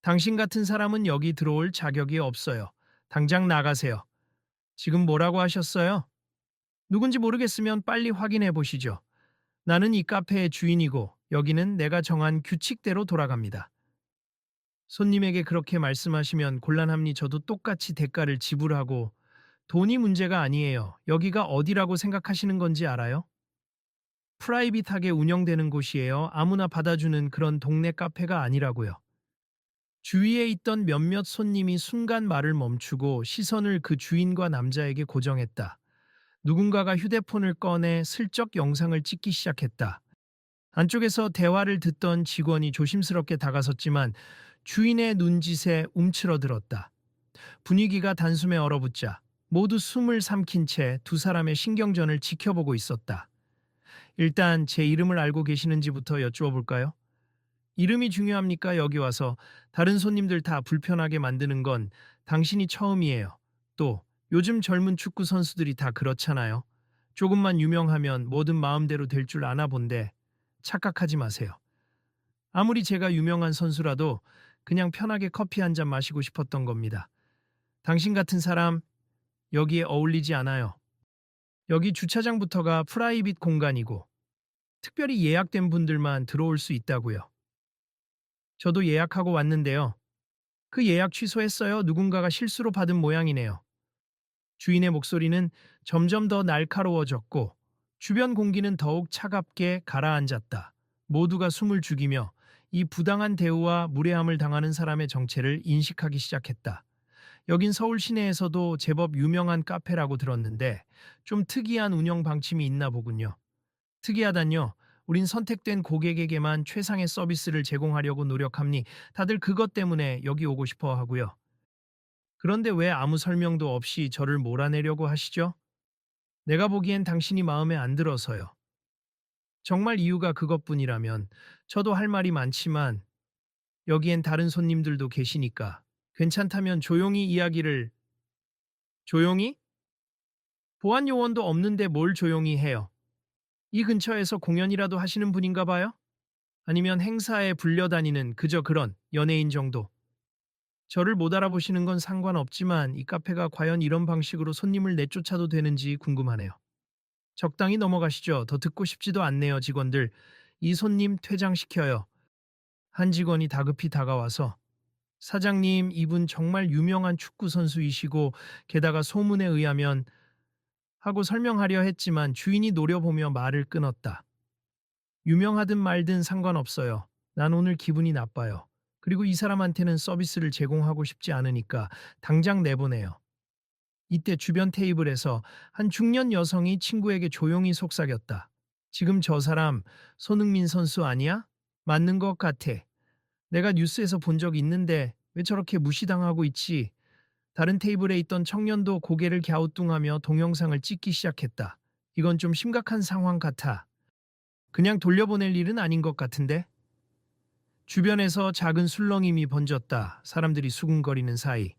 당신 같은 사람은 여기 들어올 자격이 없어요. 당장 나가세요. 지금 뭐라고 하셨어요? 누군지 모르겠으면 빨리 확인해 보시죠. 나는 이 카페의 주인이고 여기는 내가 정한 규칙대로 돌아갑니다. 손님에게 그렇게 말씀하시면 곤란합니. 저도 똑같이 대가를 지불하고 돈이 문제가 아니에요. 여기가 어디라고 생각하시는 건지 알아요? 프라이빗하게 운영되는 곳이에요. 아무나 받아주는 그런 동네 카페가 아니라고요. 주위에 있던 몇몇 손님이 순간 말을 멈추고 시선을 그 주인과 남자에게 고정했다. 누군가가 휴대폰을 꺼내 슬쩍 영상을 찍기 시작했다. 안쪽에서 대화를 듣던 직원이 조심스럽게 다가섰지만 주인의 눈짓에 움츠러들었다. 분위기가 단숨에 얼어붙자 모두 숨을 삼킨 채 두 사람의 신경전을 지켜보고 있었다. 일단 제 이름을 알고 계시는지부터 여쭈어 볼까요? 이름이 중요합니까? 여기 와서 다른 손님들 다 불편하게 만드는 건 당신이 처음이에요. 또 요즘 젊은 축구 선수들이 다 그렇잖아요. 조금만 유명하면 뭐든 마음대로 될 줄 아나 본데 착각하지 마세요. 아무리 제가 유명한 선수라도 그냥 편하게 커피 한 잔 마시고 싶었던 겁니다. 당신 같은 사람 여기에 어울리지 않아요. 여기 주차장부터가 프라이빗 공간이고 특별히 예약된 분들만 들어올 수 있다고요. 저도 예약하고 왔는데요. 그 예약 취소했어요. 누군가가 실수로 받은 모양이네요. 주인의 목소리는 점점 더 날카로워졌고 주변 공기는 더욱 차갑게 가라앉았다. 모두가 숨을 죽이며 이 부당한 대우와 무례함을 당하는 사람의 정체를 인식하기 시작했다. 여긴 서울 시내에서도 제법 유명한 카페라고 들었는데 좀 특이한 운영 방침이 있나 보군요. 특이하단요. 우린 선택된 고객에게만 최상의 서비스를 제공하려고 노력합니. 다들 그것 때문에 여기 오고 싶어 하고요. 그런데 왜 아무 설명도 없이 저를 몰아내려고 하시죠? 내가 보기엔 당신이 마음에 안 들어서요. 정말 이유가 그것뿐이라면 저도 할 말이 많지만 여기엔 다른 손님들도 계시니까 괜찮다면 조용히 이야기를 조용히? 보안 요원도 없는데 뭘 조용히 해요? 이 근처에서 공연이라도 하시는 분인가 봐요? 아니면 행사에 불려다니는 그저 그런 연예인 정도? 저를 못 알아보시는 건 상관없지만 이 카페가 과연 이런 방식으로 손님을 내쫓아도 되는지 궁금하네요. 적당히 넘어가시죠. 더 듣고 싶지도 않네요, 직원들. 이 손님 퇴장시켜요. 한 직원이 다급히 다가와서 사장님, 이분 정말 유명한 축구 선수이시고 게다가 소문에 의하면 하고 설명하려 했지만 주인이 노려보며 말을 끊었다. 유명하든 말든 상관없어요. 난 오늘 기분이 나빠요. 그리고 이 사람한테는 서비스를 제공하고 싶지 않으니까 당장 내보내요. 이때 주변 테이블에서 한 중년 여성이 친구에게 조용히 속삭였다. 지금 저 사람 손흥민 선수 아니야? 맞는 것 같아. 내가 뉴스에서 본 적 있는데 왜 저렇게 무시당하고 있지? 다른 테이블에 있던 청년도 고개를 갸우뚱하며 동영상을 찍기 시작했다. 이건 좀 심각한 상황 같아. 그냥 돌려보낼 일은 아닌 것 같은데? 주변에서 작은 술렁임이 번졌다. 사람들이 수군거리는 사이.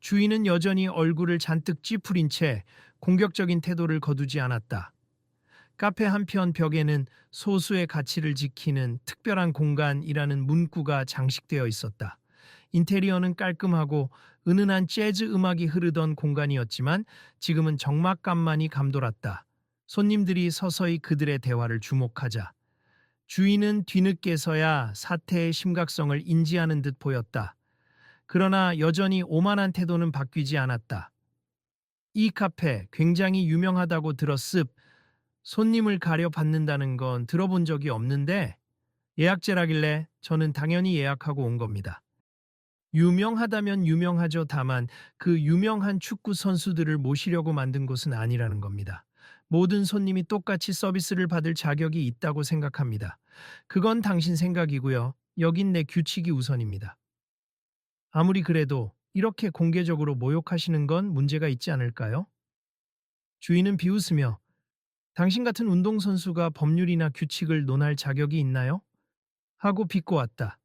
주인은 여전히 얼굴을 잔뜩 찌푸린 채 공격적인 태도를 거두지 않았다. 카페 한편 벽에는 소수의 가치를 지키는 특별한 공간이라는 문구가 장식되어 있었다. 인테리어는 깔끔하고 은은한 재즈 음악이 흐르던 공간이었지만 지금은 적막감만이 감돌았다. 손님들이 서서히 그들의 대화를 주목하자 주인은 뒤늦게서야 사태의 심각성을 인지하는 듯 보였다. 그러나 여전히 오만한 태도는 바뀌지 않았다. 이 카페 굉장히 유명하다고 들었습. 손님을 가려 받는다는 건 들어본 적이 없는데 예약제라길래 저는 당연히 예약하고 온 겁니다. 유명하다면 유명하죠. 다만 그 유명한 축구 선수들을 모시려고 만든 곳은 아니라는 겁니다. 모든 손님이 똑같이 서비스를 받을 자격이 있다고 생각합니다. 그건 당신 생각이고요. 여긴 내 규칙이 우선입니다. 아무리 그래도 이렇게 공개적으로 모욕하시는 건 문제가 있지 않을까요? 주인은 비웃으며 당신 같은 운동선수가 법률이나 규칙을 논할 자격이 있나요? 하고 비꼬았다.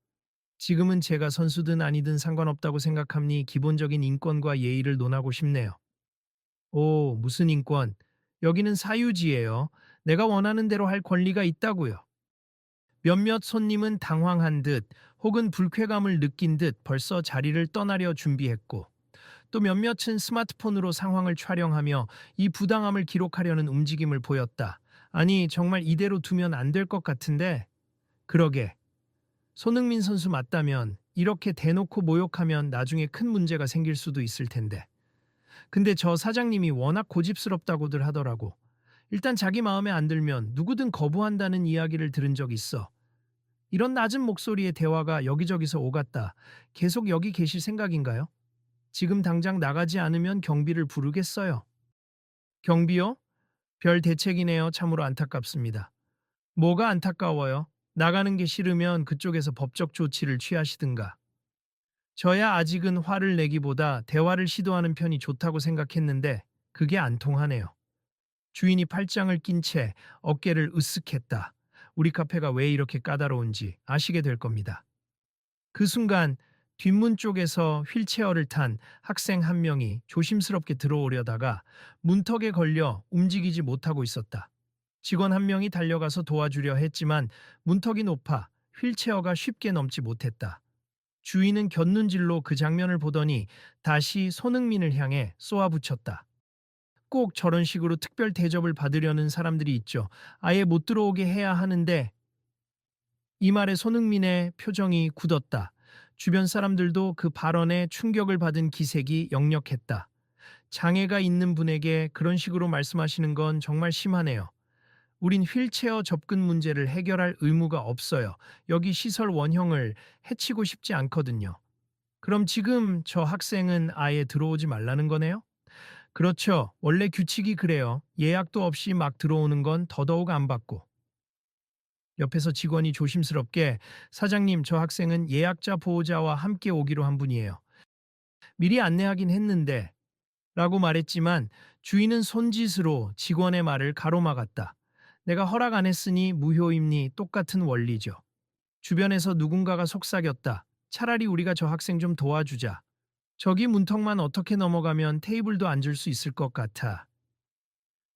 지금은 제가 선수든 아니든 상관없다고 생각하니 기본적인 인권과 예의를 논하고 싶네요. 오, 무슨 인권? 여기는 사유지예요. 내가 원하는 대로 할 권리가 있다고요. 몇몇 손님은 당황한 듯 혹은 불쾌감을 느낀 듯 벌써 자리를 떠나려 준비했고, 또 몇몇은 스마트폰으로 상황을 촬영하며 이 부당함을 기록하려는 움직임을 보였다. 아니, 정말 이대로 두면 안 될 것 같은데. 그러게. 손흥민 선수 맞다면 이렇게 대놓고 모욕하면 나중에 큰 문제가 생길 수도 있을 텐데. 근데 저 사장님이 워낙 고집스럽다고들 하더라고. 일단 자기 마음에 안 들면 누구든 거부한다는 이야기를 들은 적 있어. 이런 낮은 목소리의 대화가 여기저기서 오갔다. 계속 여기 계실 생각인가요? 지금 당장 나가지 않으면 경비를 부르겠어요. 경비요? 별 대책이네요. 참으로 안타깝습니다. 뭐가 안타까워요? 나가는 게 싫으면 그쪽에서 법적 조치를 취하시든가. 저야 아직은 화를 내기보다 대화를 시도하는 편이 좋다고 생각했는데 그게 안 통하네요. 주인이 팔짱을 낀 채 어깨를 으쓱했다. 우리 카페가 왜 이렇게 까다로운지 아시게 될 겁니다. 그 순간 뒷문 쪽에서 휠체어를 탄 학생 한 명이 조심스럽게 들어오려다가 문턱에 걸려 움직이지 못하고 있었다. 직원 한 명이 달려가서 도와주려 했지만 문턱이 높아 휠체어가 쉽게 넘지 못했다. 주인은 곁눈질로 그 장면을 보더니 다시 손흥민을 향해 쏘아붙였다. 꼭 저런 식으로 특별 대접을 받으려는 사람들이 있죠. 아예 못 들어오게 해야 하는데. 이 말에 손흥민의 표정이 굳었다. 주변 사람들도 그 발언에 충격을 받은 기색이 역력했다. 장애가 있는 분에게 그런 식으로 말씀하시는 건 정말 심하네요. 우린 휠체어 접근 문제를 해결할 의무가 없어요. 여기 시설 원형을 해치고 싶지 않거든요. 그럼 지금 저 학생은 아예 들어오지 말라는 거네요? 그렇죠. 원래 규칙이 그래요. 예약도 없이 막 들어오는 건 더더욱 안 받고. 옆에서 직원이 조심스럽게 사장님, 저 학생은 예약자 보호자와 함께 오기로 한 분이에요. 미리 안내하긴 했는데 라고 말했지만 주인은 손짓으로 직원의 말을 가로막았다. 내가 허락 안 했으니 무효임니 똑같은 원리죠. 주변에서 누군가가 속삭였다. 차라리 우리가 저 학생 좀 도와주자. 저기 문턱만 어떻게 넘어가면 테이블도 앉을 수 있을 것 같아.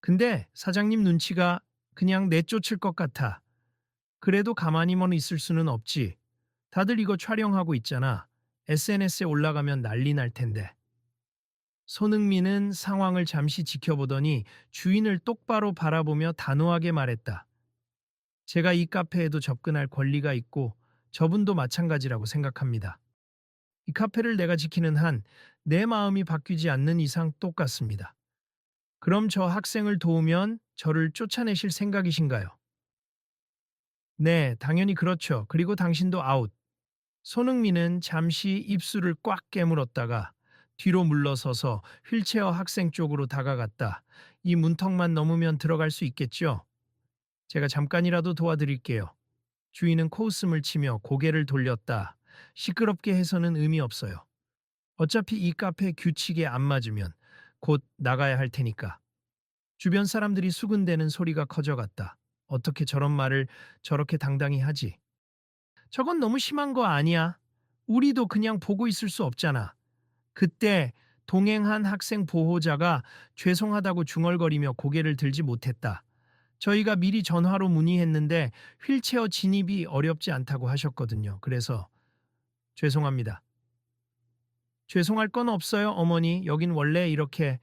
근데 사장님 눈치가 그냥 내쫓을 것 같아. 그래도 가만히만 있을 수는 없지. 다들 이거 촬영하고 있잖아. SNS에 올라가면 난리 날 텐데. 손흥민은 상황을 잠시 지켜보더니 주인을 똑바로 바라보며 단호하게 말했다. 제가 이 카페에도 접근할 권리가 있고 저분도 마찬가지라고 생각합니다. 이 카페를 내가 지키는 한 내 마음이 바뀌지 않는 이상 똑같습니다. 그럼 저 학생을 도우면 저를 쫓아내실 생각이신가요? 네, 당연히 그렇죠. 그리고 당신도 아웃. 손흥민은 잠시 입술을 꽉 깨물었다가 뒤로 물러서서 휠체어 학생 쪽으로 다가갔다. 이 문턱만 넘으면 들어갈 수 있겠죠? 제가 잠깐이라도 도와드릴게요. 주인은 코웃음을 치며 고개를 돌렸다. 시끄럽게 해서는 의미 없어요. 어차피 이 카페 규칙에 안 맞으면 곧 나가야 할 테니까. 주변 사람들이 수군대는 소리가 커져갔다. 어떻게 저런 말을 저렇게 당당히 하지? 저건 너무 심한 거 아니야? 우리도 그냥 보고 있을 수 없잖아. 그때 동행한 학생 보호자가 죄송하다고 중얼거리며 고개를 들지 못했다. 저희가 미리 전화로 문의했는데 휠체어 진입이 어렵지 않다고 하셨거든요. 그래서 죄송합니다. 죄송할 건 없어요, 어머니. 여긴 원래 이렇게.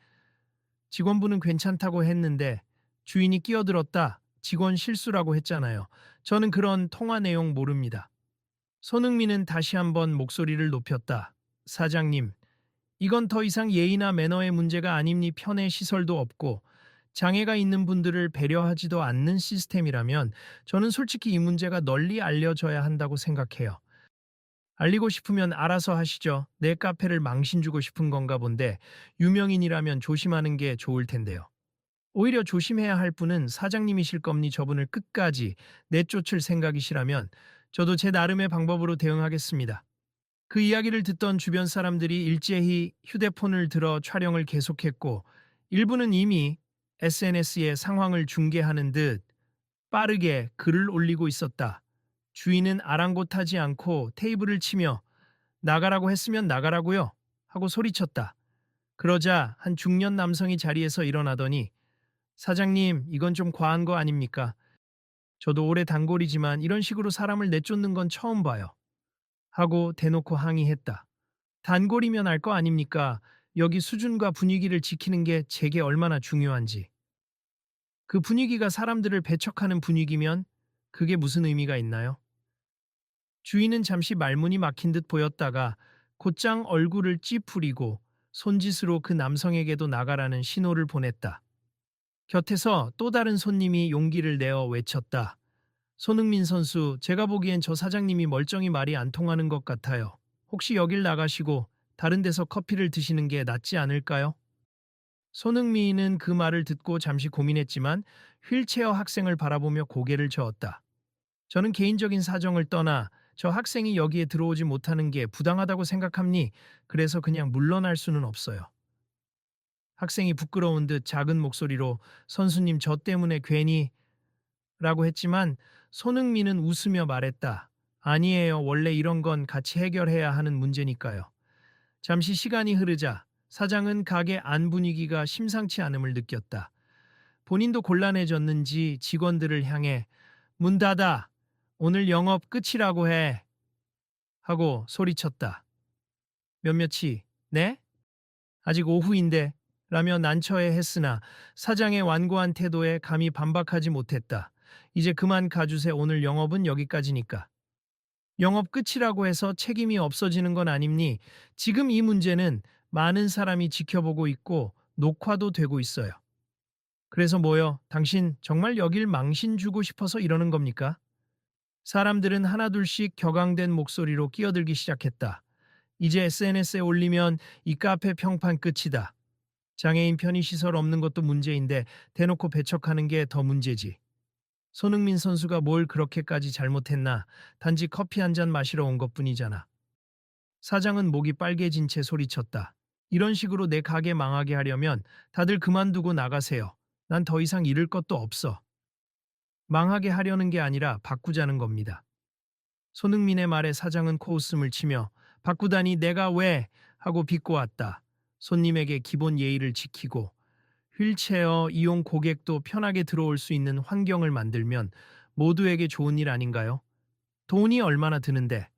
직원분은 괜찮다고 했는데 주인이 끼어들었다. 직원 실수라고 했잖아요. 저는 그런 통화 내용 모릅니다. 손흥민은 다시 한번 목소리를 높였다. 사장님, 이건 더 이상 예의나 매너의 문제가 아닙니. 편의 시설도 없고 장애가 있는 분들을 배려하지도 않는 시스템이라면 저는 솔직히 이 문제가 널리 알려져야 한다고 생각해요. 알리고 싶으면 알아서 하시죠. 내 카페를 망신 주고 싶은 건가 본데 유명인이라면 조심하는 게 좋을 텐데요. 오히려 조심해야 할 분은 사장님이실 겁니. 저분을 끝까지 내쫓을 생각이시라면 저도 제 나름의 방법으로 대응하겠습니다. 그 이야기를 듣던 주변 사람들이 일제히 휴대폰을 들어 촬영을 계속했고 일부는 이미 SNS에 상황을 중계하는 듯 빠르게 글을 올리고 있었다. 주인은 아랑곳하지 않고 테이블을 치며 나가라고 했으면 나가라고요 하고 소리쳤다. 그러자 한 중년 남성이 자리에서 일어나더니 사장님, 이건 좀 과한 거 아닙니까? 저도 오래 단골이지만 이런 식으로 사람을 내쫓는 건 처음 봐요. 하고 대놓고 항의했다. 단골이면 알 거 아닙니까? 여기 수준과 분위기를 지키는 게 제게 얼마나 중요한지. 그 분위기가 사람들을 배척하는 분위기면 그게 무슨 의미가 있나요? 주인은 잠시 말문이 막힌 듯 보였다가 곧장 얼굴을 찌푸리고 손짓으로 그 남성에게도 나가라는 신호를 보냈다. 곁에서 또 다른 손님이 용기를 내어 외쳤다. 손흥민 선수, 제가 보기엔 저 사장님이 멀쩡히 말이 안 통하는 것 같아요. 혹시 여길 나가시고 다른 데서 커피를 드시는 게 낫지 않을까요? 손흥민은 그 말을 듣고 잠시 고민했지만 휠체어 학생을 바라보며 고개를 저었다. 저는 개인적인 사정을 떠나 저 학생이 여기에 들어오지 못하는 게 부당하다고 생각합니? 그래서 그냥 물러날 수는 없어요. 학생이 부끄러운 듯 작은 목소리로 선수님 저 때문에 괜히 라고 했지만 손흥민은 웃으며 말했다. 아니에요. 원래 이런 건 같이 해결해야 하는 문제니까요. 잠시 시간이 흐르자 사장은 가게 안 분위기가 심상치 않음을 느꼈다. 본인도 곤란해졌는지 직원들을 향해 문 닫아. 오늘 영업 끝이라고 해. 하고 소리쳤다. 몇몇이 네? 아직 오후인데 라며 난처해 했으나 사장의 완고한 태도에 감히 반박하지 못했다. 이제 그만 가주세. 오늘 영업은 여기까지니까. 영업 끝이라고 해서 책임이 없어지는 건 아닙니? 지금 이 문제는 많은 사람이 지켜보고 있고 녹화도 되고 있어요. 그래서 뭐요? 당신 정말 여길 망신 주고 싶어서 이러는 겁니까? 사람들은 하나둘씩 격앙된 목소리로 끼어들기 시작했다. 이제 SNS에 올리면 이 카페 평판 끝이다. 장애인 편의시설 없는 것도 문제인데 대놓고 배척하는 게 더 문제지. 손흥민 선수가 뭘 그렇게까지 잘못했나? 단지 커피 한 잔 마시러 온 것뿐이잖아. 사장은 목이 빨개진 채 소리쳤다. 이런 식으로 내 가게 망하게 하려면 다들 그만두고 나가세요. 난 더 이상 잃을 것도 없어. 망하게 하려는 게 아니라 바꾸자는 겁니다. 손흥민의 말에 사장은 코웃음을 치며 바꾸다니 내가 왜? 하고 비꼬았다. 손님에게 기본 예의를 지키고 휠체어 이용 고객도 편하게 들어올 수 있는 환경을 만들면 모두에게 좋은 일 아닌가요? 돈이 얼마나 드는데.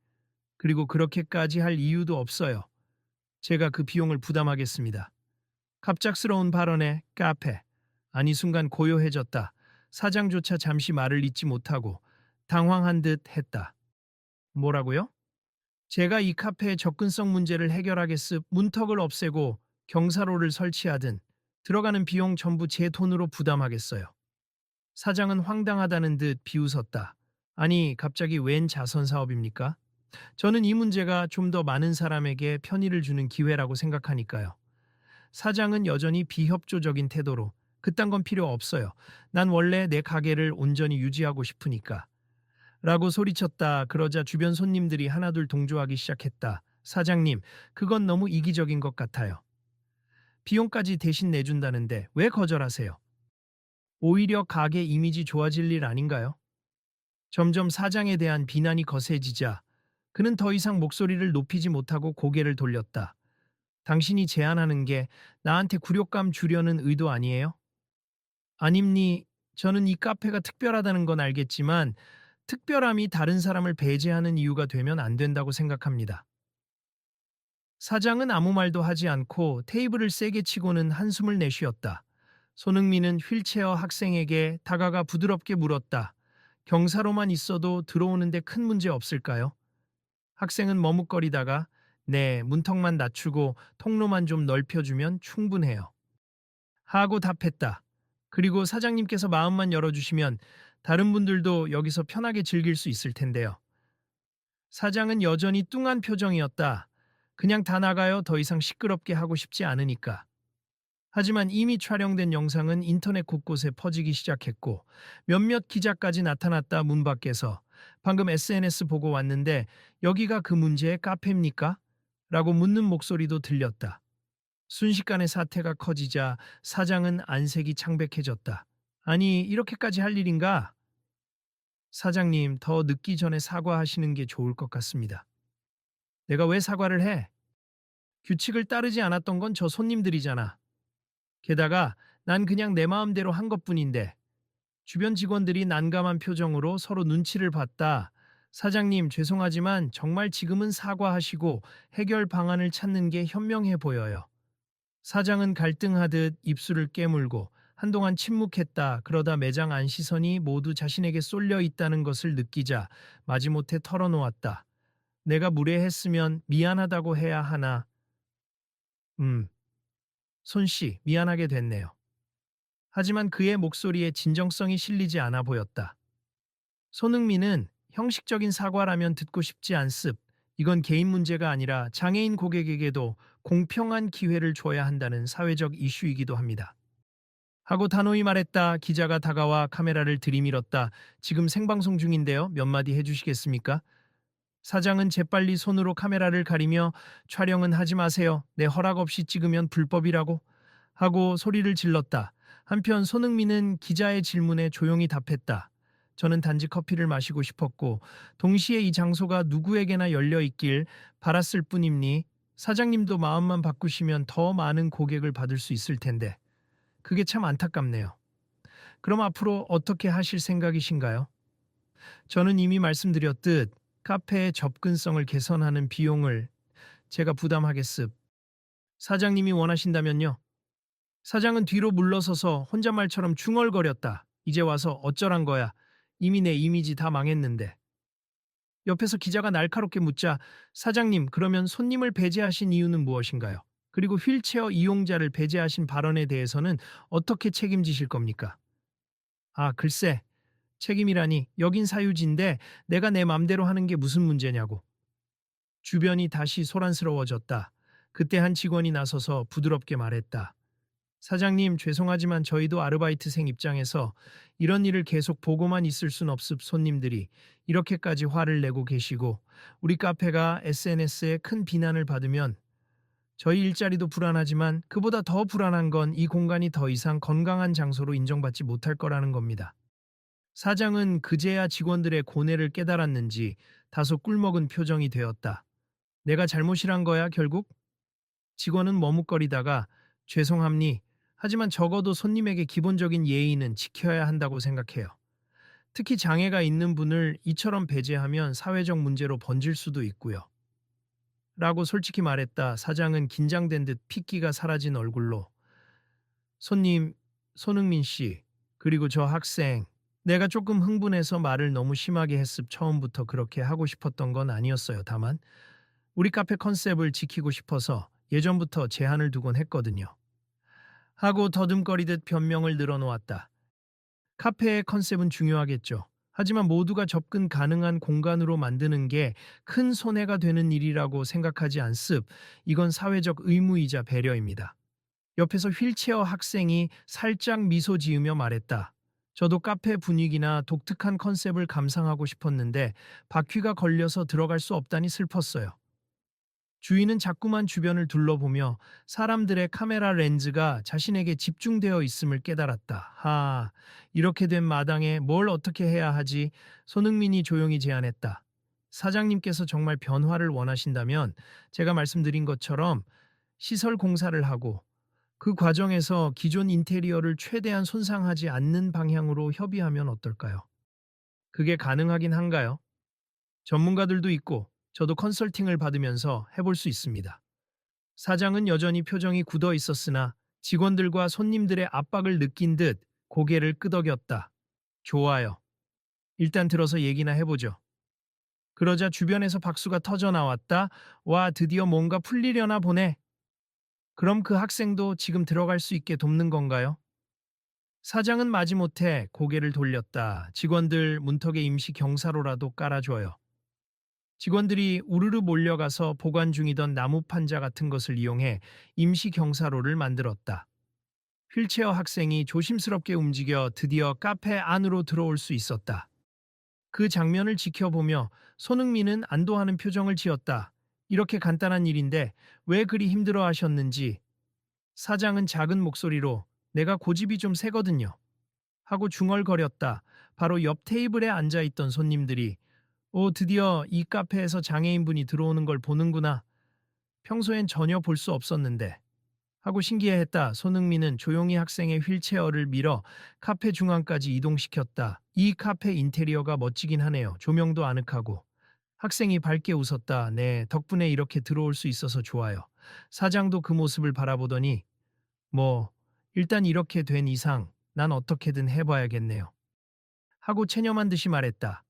그리고 그렇게까지 할 이유도 없어요. 제가 그 비용을 부담하겠습니다. 갑작스러운 발언에 카페. 아니 순간 고요해졌다. 사장조차 잠시 말을 잇지 못하고 당황한 듯 했다. 뭐라고요? 제가 이 카페의 접근성 문제를 해결하겠습. 문턱을 없애고 경사로를 설치하든 들어가는 비용 전부 제 돈으로 부담하겠어요. 사장은 황당하다는 듯 비웃었다. 아니, 갑자기 웬 자선 사업입니까? 저는 이 문제가 좀 더 많은 사람에게 편의를 주는 기회라고 생각하니까요. 사장은 여전히 비협조적인 태도로 그딴 건 필요 없어요. 난 원래 내 가게를 온전히 유지하고 싶으니까. 라고 소리쳤다. 그러자 주변 손님들이 하나둘 동조하기 시작했다. 사장님, 그건 너무 이기적인 것 같아요. 비용까지 대신 내준다는데 왜 거절하세요? 오히려 가게 이미지 좋아질 일 아닌가요? 점점 사장에 대한 비난이 거세지자 그는 더 이상 목소리를 높이지 못하고 고개를 돌렸다. 당신이 제안하는 게 나한테 굴욕감 주려는 의도 아니에요? 아닙니. 저는 이 카페가 특별하다는 건 알겠지만 특별함이 다른 사람을 배제하는 이유가 되면 안 된다고 생각합니다. 사장은 아무 말도 하지 않고 테이블을 세게 치고는 한숨을 내쉬었다. 손흥민은 휠체어 학생에게 다가가 부드럽게 물었다. 경사로만 있어도 들어오는데 큰 문제 없을까요? 학생은 머뭇거리다가 네, 문턱만 낮추고 통로만 좀 넓혀주면 충분해요. 하고 답했다. 그리고 사장님께서 마음만 열어주시면 다른 분들도 여기서 편하게 즐길 수 있을 텐데요. 사장은 여전히 뚱한 표정이었다. 그냥 다 나가요. 더 이상 시끄럽게 하고 싶지 않으니까. 하지만 이미 촬영된 영상은 인터넷 곳곳에 퍼지기 시작했고 몇몇 기자까지 나타났다. 문 밖에서 방금 SNS 보고 왔는데 여기가 그 문제의 카페입니까? 라고 묻는 목소리도 들렸다. 순식간에 사태가 커지자 사장은 안색이 창백해졌다. 아니, 이렇게까지 할 일인가? 사장님, 더 늦기 전에 사과하시는 게 좋을 것 같습니다. 내가 왜 사과를 해? 규칙을 따르지 않았던 건 저 손님들이잖아. 게다가 난 그냥 내 마음대로 한 것뿐인데 주변 직원들이 난감한 표정으로 서로 눈치를 봤다. 사장님, 죄송하지만 정말 지금은 사과하시고 해결 방안을 찾는 게 현명해 보여요. 사장은 갈등하듯 입술을 깨물고 한동안 침묵했다. 그러다 매장 안 시선이 모두 자신에게 쏠려 있다는 것을 느끼자 마지못해 털어놓았다. 내가 무례했으면 미안하다고 해야 하나? 손씨, 미안하게 됐네요. 하지만 그의 목소리에 진정성이 실리지 않아 보였다. 손흥민은 형식적인 사과라면 듣고 싶지 않습. 이건 개인 문제가 아니라 장애인 고객에게도 공평한 기회를 줘야 한다는 사회적 이슈이기도 합니다. 하고 단호히 말했다. 기자가 다가와 카메라를 들이밀었다. 지금 생방송 중인데요. 몇 마디 해주시겠습니까? 사장은 재빨리 손으로 카메라를 가리며 촬영은 하지 마세요. 내 허락 없이 찍으면 불법이라고 하고 소리를 질렀다. 한편 손흥민은 기자의 질문에 조용히 답했다. 저는 단지 커피를 마시고 싶었고 동시에 이 장소가 누구에게나 열려 있길 바랐을 뿐입니. 사장님도 마음만 바꾸시면 더 많은 고객을 받을 수 있을 텐데. 그게 참 안타깝네요. 그럼 앞으로 어떻게 하실 생각이신가요? 저는 이미 말씀드렸듯 카페의 접근성을 개선하는 비용을 제가 부담하겠습. 사장님이 원하신다면요. 사장은 뒤로 물러서서 혼잣말처럼 중얼거렸다. 이제 와서 어쩌란 거야. 이미 내 이미지 다 망했는데. 옆에서 기자가 날카롭게 묻자 사장님, 그러면 손님을 배제하신 이유는 무엇인가요? 그리고 휠체어 이용자를 배제하신 발언에 대해서는 어떻게 책임지실 겁니까? 아, 글쎄. 책임이라니. 여긴 사유지인데 내가 내 맘대로 하는 게 무슨 문제냐고. 주변이 다시 소란스러워졌다. 그때 한 직원이 나서서 부드럽게 말했다. 사장님, 죄송하지만 저희도 아르바이트생 입장에서 이런 일을 계속 보고만 있을 순 없습. 손님들이 이렇게까지 화를 내고 계시고 우리 카페가 SNS에 큰 비난을 받으면 저희 일자리도 불안하지만 그보다 더 불안한 건 이 공간이 더 이상 건강한 장소로 인정받지 못할 거라는 겁니다. 사장은 그제야 직원들의 고뇌를 깨달았는지 다소 꿀먹은 표정이 되었다. 내가 잘못이란 거야, 결국? 직원은 머뭇거리다가 죄송합니. 하지만 적어도 손님에게 기본적인 예의는 지켜야 한다고 생각해요. 특히 장애가 있는 분을 이처럼 배제하면 사회적 문제로 번질 수도 있고요. 라고 솔직히 말했다. 사장은 긴장된 듯 핏기가 사라진 얼굴로 손님, 손흥민 씨, 그리고 저 학생, 내가 조금 흥분해서 말을 너무 심하게 했습. 처음부터 그렇게 하고 싶었던 건 아니었어요. 다만 우리 카페 컨셉을 지키고 싶어서 예전부터 제한을 두곤 했거든요. 하고 더듬거리듯 변명을 늘어놓았다. 카페의 컨셉은 중요하겠죠. 하지만 모두가 접근 가능한 공간으로 만드는 게 큰 손해가 되는 일이라고 생각하지 않습. 이건 사회적 의무이자 배려입니다. 옆에서 휠체어 학생이 살짝 미소 지으며 말했다. 저도 카페 분위기나 독특한 컨셉을 감상하고 싶었는데 바퀴가 걸려서 들어갈 수 없다니 슬펐어요. 주인은 자꾸만 주변을 둘러보며 사람들의 카메라 렌즈가 자신에게 집중되어 있음을 깨달았다. 이렇게 된 마당에 뭘 어떻게 해야 하지? 손흥민이 조용히 제안했다. 사장님께서 정말 변화를 원하신다면 제가 말씀드린 것처럼 시설 공사를 하고 그 과정에서 기존 인테리어를 최대한 손상하지 않는 방향으로 협의하면 어떨까요? 그게 가능하긴 한가요? 전문가들도 있고 저도 컨설팅을 받으면서 해볼 수 있습니다. 사장은 여전히 표정이 굳어 있었으나 직원들과 손님들의 압박을 느낀 듯 고개를 끄덕였다. 좋아요. 일단 들어서 얘기나 해보죠. 그러자 주변에서 박수가 터져 나왔다. 와, 드디어 뭔가 풀리려나 보네. 그럼 그 학생도 지금 들어갈 수 있게 돕는 건가요? 사장은 마지못해 고개를 돌렸다. 직원들 문턱에 임시 경사로라도 깔아줘요. 직원들이 우르르 몰려가서 보관 중이던 나무 판자 같은 것을 이용해 임시 경사로를 만들었다. 휠체어 학생이 조심스럽게 움직여 드디어 카페 안으로 들어올 수 있었다. 그 장면을 지켜보며 손흥민은 안도하는 표정을 지었다. 이렇게 간단한 일인데 왜 그리 힘들어 하셨는지. 사장은 작은 목소리로 내가 고집이 좀 세거든요. 하고 중얼거렸다. 바로 옆 테이블에 앉아있던 손님들이 오, 드디어 이 카페에서 장애인분이 들어오는 걸 보는구나. 평소엔 전혀 볼 수 없었는데. 하고 신기해했다. 손흥민은 조용히 학생의 휠체어를 밀어 카페 중앙까지 이동시켰다. 이 카페 인테리어가 멋지긴 하네요. 조명도 아늑하고. 학생이 밝게 웃었다. 네, 덕분에 이렇게 들어올 수 있어서 좋아요. 사장도 그 모습을 바라보더니 뭐 일단 이렇게 된 이상 난 어떻게든 해봐야겠네요. 하고 체념한 듯이 말했다.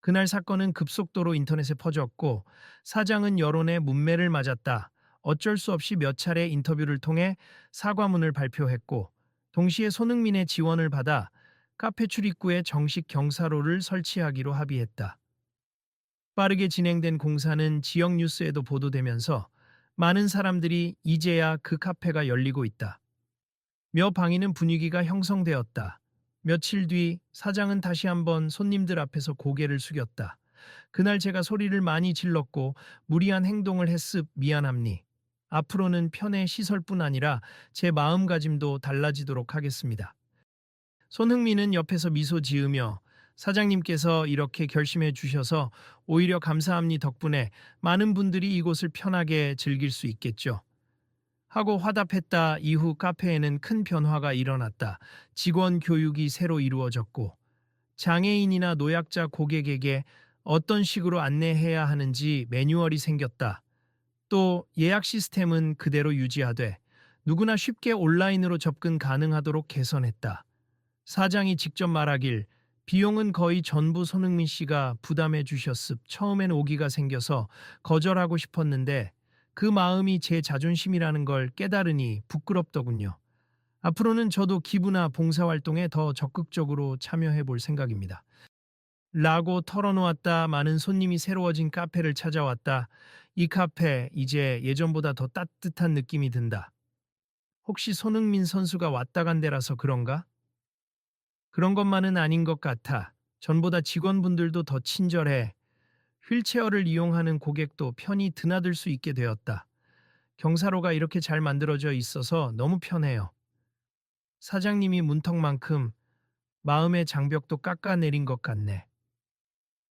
그날 사건은 급속도로 인터넷에 퍼졌고 사장은 여론의 문매를 맞았다. 어쩔 수 없이 몇 차례 인터뷰를 통해 사과문을 발표했고 동시에 손흥민의 지원을 받아 카페 출입구에 정식 경사로를 설치하기로 합의했다. 빠르게 진행된 공사는 지역 뉴스에도 보도되면서 많은 사람들이 이제야 그 카페가 열리고 있다. 며 방이는 분위기가 형성되었다. 며칠 뒤 사장은 다시 한번 손님들 앞에서 고개를 숙였다. 그날 제가 소리를 많이 질렀고 무리한 행동을 했습 미안합니. 앞으로는 편의 시설뿐 아니라 제 마음가짐도 달라지도록 하겠습니다. 손흥민은 옆에서 미소 지으며 사장님께서 이렇게 결심해 주셔서 오히려 감사합니 덕분에 많은 분들이 이곳을 편하게 즐길 수 있겠죠. 하고 화답했다. 이후 카페에는 큰 변화가 일어났다. 직원 교육이 새로 이루어졌고 장애인이나 노약자 고객에게 어떤 식으로 안내해야 하는지 매뉴얼이 생겼다. 또 예약 시스템은 그대로 유지하되 누구나 쉽게 온라인으로 접근 가능하도록 개선했다. 사장이 직접 말하길 비용은 거의 전부 손흥민 씨가 부담해 주셨습. 처음엔 오기가 생겨서 거절하고 싶었는데 그 마음이 제 자존심이라는 걸 깨달으니 부끄럽더군요. 앞으로는 저도 기부나 봉사활동에 더 적극적으로 참여해 볼 생각입니다. 라고 털어놓았다. 많은 손님이 새로워진 카페를 찾아왔다. 이 카페 이제 예전보다 더 따뜻한 느낌이 든다. 혹시 손흥민 선수가 왔다 간 데라서 그런가? 그런 것만은 아닌 것 같아. 전보다 직원분들도 더 친절해. 휠체어를 이용하는 고객도 편히 드나들 수 있게 되었다. 경사로가 이렇게 잘 만들어져 있어서 너무 편해요. 사장님이 문턱만큼 마음의 장벽도 깎아내린 것 같네.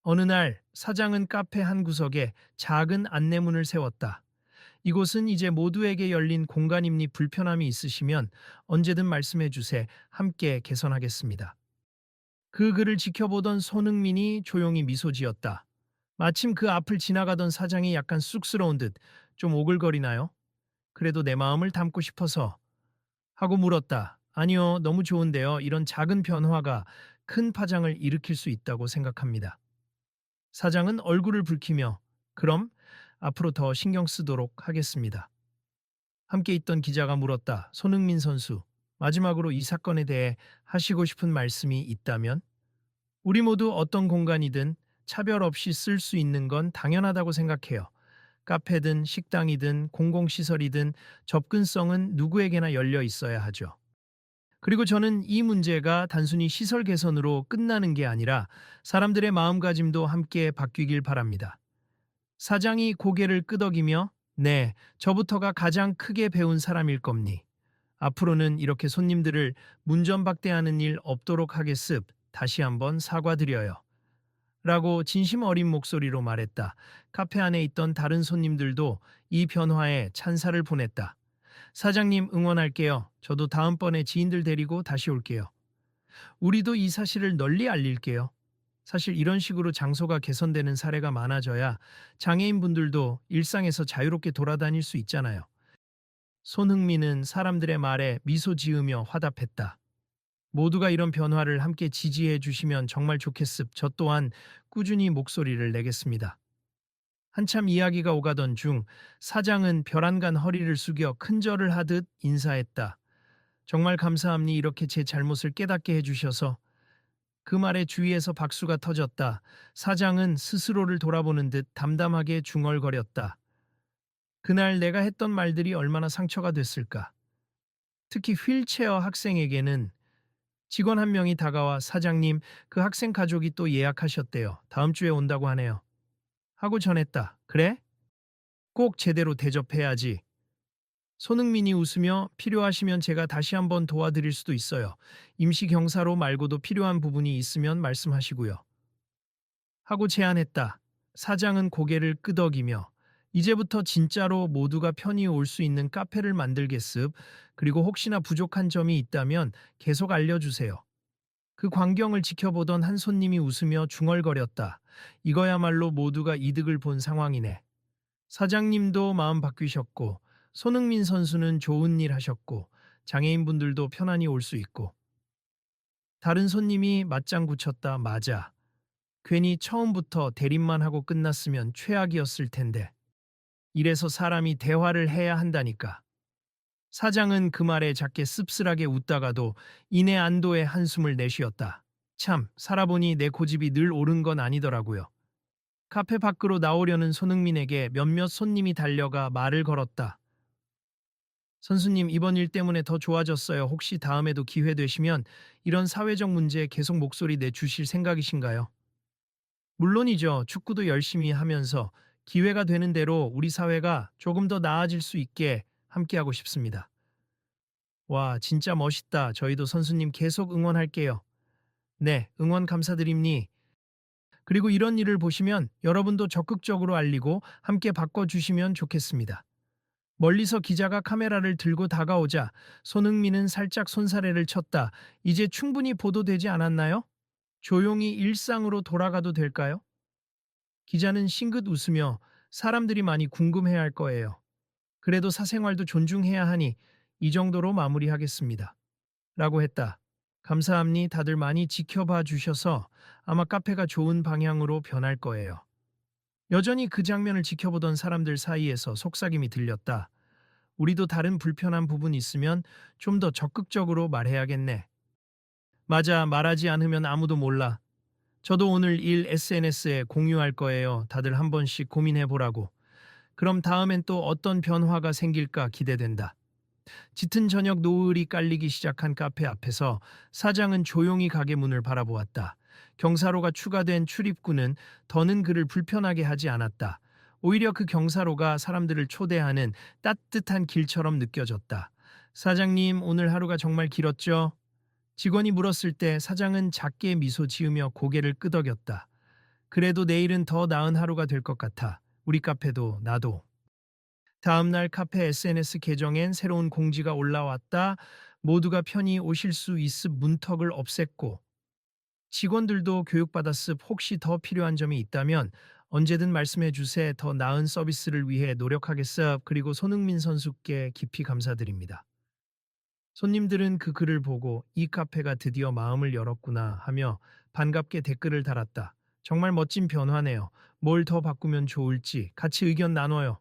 어느 날 사장은 카페 한 구석에 작은 안내문을 세웠다. 이곳은 이제 모두에게 열린 공간입니. 불편함이 있으시면 언제든 말씀해 주세. 함께 개선하겠습니다. 그 글을 지켜보던 손흥민이 조용히 미소 지었다. 마침 그 앞을 지나가던 사장이 약간 쑥스러운 듯 좀 오글거리나요? 그래도 내 마음을 담고 싶어서 하고 물었다. 아니요, 너무 좋은데요. 이런 작은 변화가 큰 파장을 일으킬 수 있다고 생각합니다. 사장은 얼굴을 붉히며 그럼 앞으로 더 신경 쓰도록 하겠습니다. 함께 있던 기자가 물었다. 손흥민 선수, 마지막으로 이 사건에 대해 하시고 싶은 말씀이 있다면? 우리 모두 어떤 공간이든 차별 없이 쓸 수 있는 건 당연하다고 생각해요. 카페든 식당이든 공공시설이든 접근성은 누구에게나 열려 있어야 하죠. 그리고 저는 이 문제가 단순히 시설 개선으로 끝나는 게 아니라 사람들의 마음가짐도 함께 바뀌길 바랍니다. 사장이 고개를 끄덕이며 네, 저부터가 가장 크게 배운 사람일 겁니. 앞으로는 이렇게 손님들을 문전박대하는 일 없도록 하겠습. 다시 한번 사과드려요. 라고 진심 어린 목소리로 말했다. 카페 안에 있던 다른 손님들도 이 변화에 찬사를 보냈다. 사장님 응원할게요. 저도 다음번에 지인들 데리고 다시 올게요. 우리도 이 사실을 널리 알릴게요. 사실 이런 식으로 장소가 개선되는 사례가 많아져야 장애인분들도 일상에서 자유롭게 돌아다닐 수 있잖아요. 손흥민은 사람들의 말에 미소 지으며 화답했다. 모두가 이런 변화를 함께 지지해 주시면 정말 좋겠습. 저 또한 꾸준히 목소리를 내겠습니다. 한참 이야기가 오가던 중 사장은 벼랑간 허리를 숙여 큰절을 하듯 인사했다. 정말 감사합니. 이렇게 제 잘못을 깨닫게 해주셔서. 그 말에 주위에서 박수가 터졌다. 사장은 스스로를 돌아보는 듯 담담하게 중얼거렸다. 그날 내가 했던 말들이 얼마나 상처가 됐을까. 특히 휠체어 학생에게는 직원 한 명이 다가와 사장님, 그 학생 가족이 또 예약하셨대요. 다음 주에 온다고 하네요. 하고 전했다. 그래? 꼭 제대로 대접해야지. 손흥민이 웃으며 필요하시면 제가 다시 한번 도와드릴 수도 있어요. 임시 경사로 말고도 필요한 부분이 있으면 말씀하시고요. 하고 제안했다. 사장은 고개를 끄덕이며 이제부터 진짜로 모두가 편히 올 수 있는 카페를 만들겠습. 그리고 혹시나 부족한 점이 있다면 계속 알려주세요. 그 광경을 지켜보던 한 손님이 웃으며 중얼거렸다. 이거야말로 모두가 이득을 본 상황이네. 사장님도 마음 바뀌셨고, 손흥민 선수는 좋은 일 하셨고, 장애인분들도 편안히 올 수 있고. 다른 손님이 맞장구 쳤다. 맞아. 괜히 처음부터 대립만 하고 끝났으면 최악이었을 텐데. 이래서 사람이 대화를 해야 한다니까. 사장은 그 말에 작게 씁쓸하게 웃다가도 이내 안도의 한숨을 내쉬었다. 참, 살아보니 내 고집이 늘 옳은 건 아니더라고요. 카페 밖으로 나오려는 손흥민에게 몇몇 손님이 달려가 말을 걸었다. 선수님, 이번 일 때문에 더 좋아졌어요. 혹시 다음에도 기회 되시면 이런 사회적 문제에 계속 목소리 내주실 생각이신가요? 물론이죠. 축구도 열심히 하면서 기회가 되는 대로 우리 사회가 조금 더 나아질 수 있게 함께하고 싶습니다. 와, 진짜 멋있다. 저희도 선수님 계속 응원할게요. 네, 응원 감사드립니. 그리고 이런 일을 보시면 여러분도 적극적으로 알리고 함께 바꿔주시면 좋겠습니다. 멀리서 기자가 카메라를 들고 다가오자 손흥민은 살짝 손사래를 쳤다. 이제 충분히 보도되지 않았나요? 조용히 일상으로 돌아가도 될까요? 기자는 싱긋 웃으며 사람들이 많이 궁금해할 거예요. 그래도 사생활도 존중해야 하니 이 정도로 마무리하겠습니다. 라고 했다. 감사합니. 다들 많이 지켜봐 주셔서 아마 카페가 좋은 방향으로 변할 거예요. 여전히 그 장면을 지켜보던 사람들 사이에서 속삭임이 들렸다. 우리도 다른 불편한 부분 있으면 좀 더 적극적으로 말해야겠네. 맞아, 말하지 않으면 아무도 몰라. 저도 오늘 일 SNS에 공유할 거예요. 다들 한 번씩 고민해 보라고. 그럼 다음엔 또 어떤 변화가 생길까 기대된다. 짙은 저녁 노을이 깔리기 시작한 카페 앞에서 사장은 조용히 가게 문을 바라보았다. 경사로가 추가된 출입구는 더는 그를 불편하게 하지 않았다. 오히려 그 경사로가 사람들을 초대하는 따뜻한 길처럼 느껴졌다. 사장님, 오늘 하루가 정말 길었죠? 직원이 물었을 때 사장은 작게 미소 지으며 고개를 끄덕였다. 그래도 내일은 더 나은 하루가 될 것 같아. 우리 카페도 나도. 다음날 카페 SNS 계정엔 새로운 공지가 올라왔다. 모두가 편히 오실 수 있음 문턱을 없앴고 직원들도 교육받았음. 혹시 더 필요한 점이 있다면 언제든 말씀해 주세. 더 나은 서비스를 위해 노력하겠습. 그리고 손흥민 선수께 깊이 감사드립니다. 손님들은 그 글을 보고 이 카페가 드디어 마음을 열었구나 하며 반갑게 댓글을 달았다. 정말 멋진 변화네요. 뭘 더 바꾸면 좋을지 같이 의견 나눠요.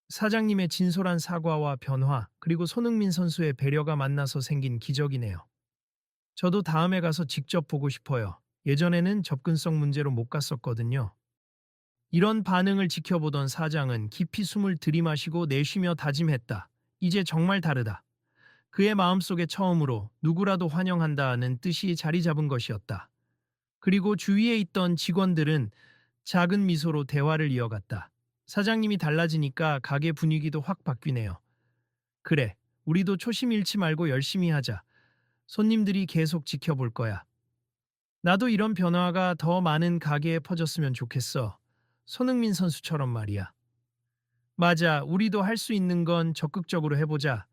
사장님의 진솔한 사과와 변화, 그리고 손흥민 선수의 배려가 만나서 생긴 기적이네요. 저도 다음에 가서 직접 보고 싶어요. 예전에는 접근성 문제로 못 갔었거든요. 이런 반응을 지켜보던 사장은 깊이 숨을 들이마시고 내쉬며 다짐했다. 이제 정말 다르다. 그의 마음속에 처음으로 누구라도 환영한다는 뜻이 자리 잡은 것이었다. 그리고 주위에 있던 직원들은 작은 미소로 대화를 이어갔다. 사장님이 달라지니까 가게 분위기도 확 바뀌네요. 그래, 우리도 초심 잃지 말고 열심히 하자. 손님들이 계속 지켜볼 거야. 나도 이런 변화가 더 많은 가게에 퍼졌으면 좋겠어. 손흥민 선수처럼 말이야. 맞아, 우리도 할 수 있는 건 적극적으로 해보자.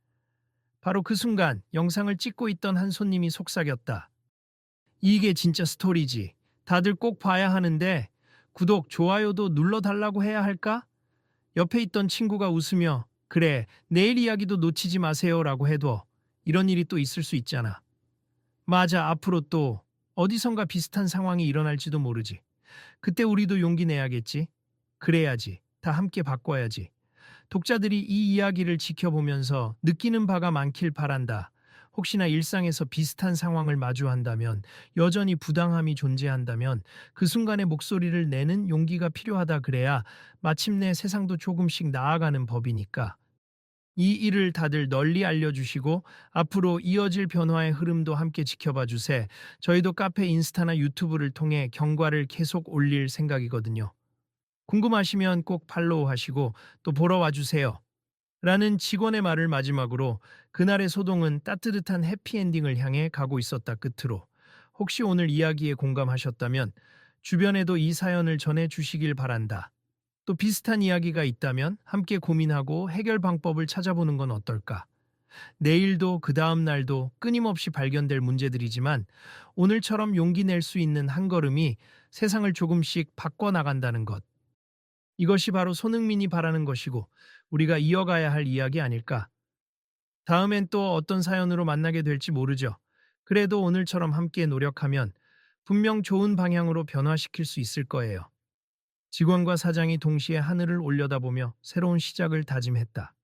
바로 그 순간 영상을 찍고 있던 한 손님이 속삭였다. 이게 진짜 스토리지. 다들 꼭 봐야 하는데 구독, 좋아요도 눌러달라고 해야 할까? 옆에 있던 친구가 웃으며 그래, 내일 이야기도 놓치지 마세요라고 해도 이런 일이 또 있을 수 있잖아. 맞아, 앞으로 또 어디선가 비슷한 상황이 일어날지도 모르지. 그때 우리도 용기 내야겠지. 그래야지. 다 함께 바꿔야지. 독자들이 이 이야기를 지켜보면서 느끼는 바가 많길 바란다. 혹시나 일상에서 비슷한 상황을 마주한다면, 여전히 부당함이 존재한다면 그 순간에 목소리를 내는 용기가 필요하다. 그래야 마침내 세상도 조금씩 나아가는 법이니까. 이 일을 다들 널리 알려주시고 앞으로 이어질 변화의 흐름도 함께 지켜봐 주세. 저희도 카페, 인스타나 유튜브를 통해 경과를 계속 올릴 생각이거든요. 궁금하시면 꼭 팔로우 하시고 또 보러 와주세요. 라는 직원의 말을 마지막으로 그날의 소동은 따뜻한 해피엔딩을 향해 가고 있었다. 끝으로 혹시 오늘 이야기에 공감하셨다면 주변에도 이 사연을 전해 주시길 바란다. 또 비슷한 이야기가 있다면 함께 고민하고 해결 방법을 찾아보는 건 어떨까? 내일도 그 다음 날도 끊임없이 발견될 문제들이지만 오늘처럼 용기 낼 수 있는 한 걸음이 세상을 조금씩 바꿔나간다는 것. 이것이 바로 손흥민이 바라는 것이고 우리가 이어가야 할 이야기 아닐까? 다음엔 또 어떤 사연으로 만나게 될지 모르죠. 그래도 오늘처럼 함께 노력하면 분명 좋은 방향으로 변화시킬 수 있을 거예요. 직원과 사장이 동시에 하늘을 올려다보며 새로운 시작을 다짐했다.